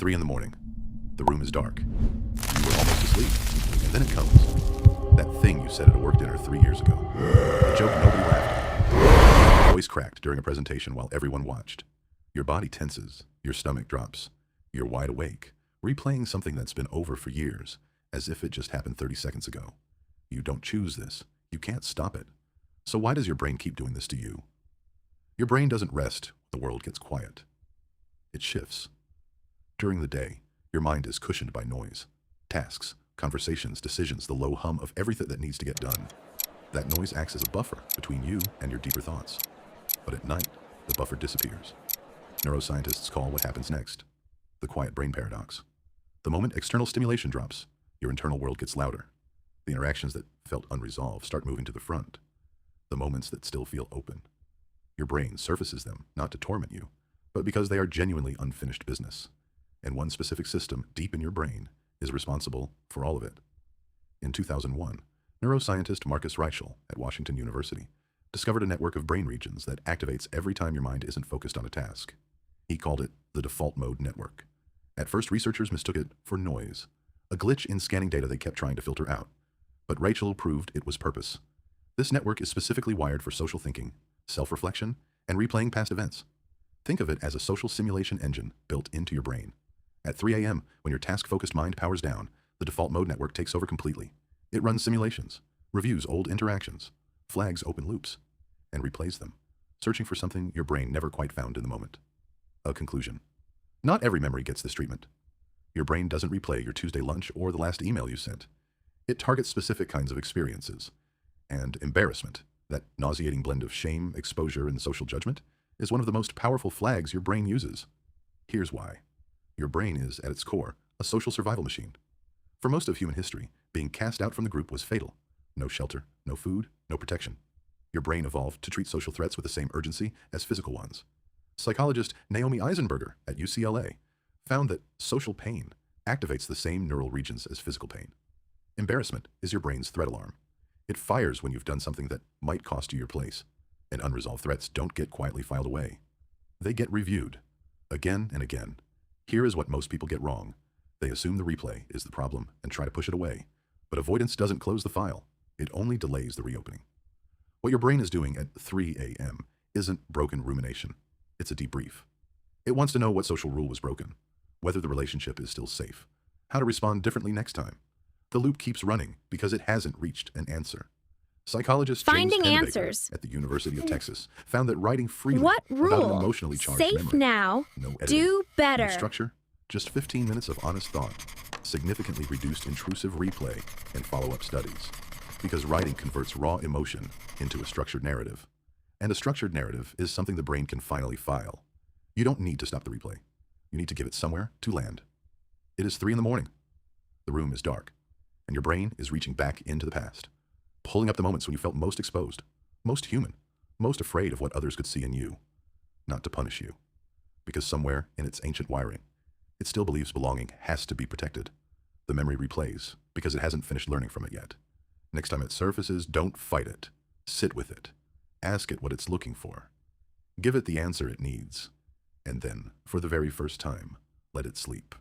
3 in the morning. The room is dark. You were almost asleep. And then it comes. That thing you said at a work dinner 3 years ago. A joke nobody laughed at. Your voice cracked during a presentation while everyone watched. Your body tenses. Your stomach drops. You're wide awake, replaying something that's been over for years, as if it just happened 30 seconds ago. You don't choose this. You can't stop it. So why does your brain keep doing this to you? Your brain doesn't rest when the world gets quiet. It shifts. During the day, your mind is cushioned by noise, tasks, conversations, decisions, the low hum of everything that needs to get done. That noise acts as a buffer between you and your deeper thoughts. But at night, the buffer disappears. Neuroscientists call what happens next the quiet brain paradox. The moment external stimulation drops, your internal world gets louder. The interactions that felt unresolved start moving to the front. The moments that still feel open. Your brain surfaces them, not to torment you, but because they are genuinely unfinished business. And one specific system deep in your brain is responsible for all of it. In 2001, neuroscientist Marcus Raichle at Washington University discovered a network of brain regions that activates every time your mind isn't focused on a task. He called it the default mode network. At first, researchers mistook it for noise, a glitch in scanning data they kept trying to filter out. But Raichle proved it was purpose. This network is specifically wired for social thinking, self-reflection, and replaying past events. Think of it as a social simulation engine built into your brain. At 3 a.m., when your task-focused mind powers down, the default mode network takes over completely. It runs simulations, reviews old interactions, flags open loops, and replays them, searching for something your brain never quite found in the moment. A conclusion. Not every memory gets this treatment. Your brain doesn't replay your Tuesday lunch or the last email you sent. It targets specific kinds of experiences. And embarrassment, that nauseating blend of shame, exposure, and social judgment, is one of the most powerful flags your brain uses. Here's why. Your brain is, at its core, a social survival machine. For most of human history, being cast out from the group was fatal. No shelter, no food, no protection. Your brain evolved to treat social threats with the same urgency as physical ones. Psychologist Naomi Eisenberger at UCLA found that social pain activates the same neural regions as physical pain. Embarrassment is your brain's threat alarm. It fires when you've done something that might cost you your place. And unresolved threats don't get quietly filed away. They get reviewed, again and again. Here is what most people get wrong. They assume the replay is the problem and try to push it away. But avoidance doesn't close the file. It only delays the reopening. What your brain is doing at 3 a.m. isn't broken rumination. It's a debrief. It wants to know what social rule was broken, whether the relationship is still safe, how to respond differently next time. The loop keeps running because it hasn't reached an answer. Psychologist James Finding Pennebaker answers. at the University of Texas found that writing freely What about an rule? emotionally charged Safe memory, now. no editing, Do better. no structure, just 15 minutes of honest thought, significantly reduced intrusive replay and follow-up studies. Because writing converts raw emotion into a structured narrative. And a structured narrative is something the brain can finally file. You don't need to stop the replay. You need to give it somewhere to land. It is 3 in the morning. The room is dark, and your brain is reaching back into the past, pulling up the moments when you felt most exposed, most human, most afraid of what others could see in you. Not to punish you, because somewhere in its ancient wiring, it still believes belonging has to be protected. The memory replays because it hasn't finished learning from it yet. Next time it surfaces, don't fight it. Sit with it. Ask it what it's looking for. Give it the answer it needs. And then, for the very first time, let it sleep.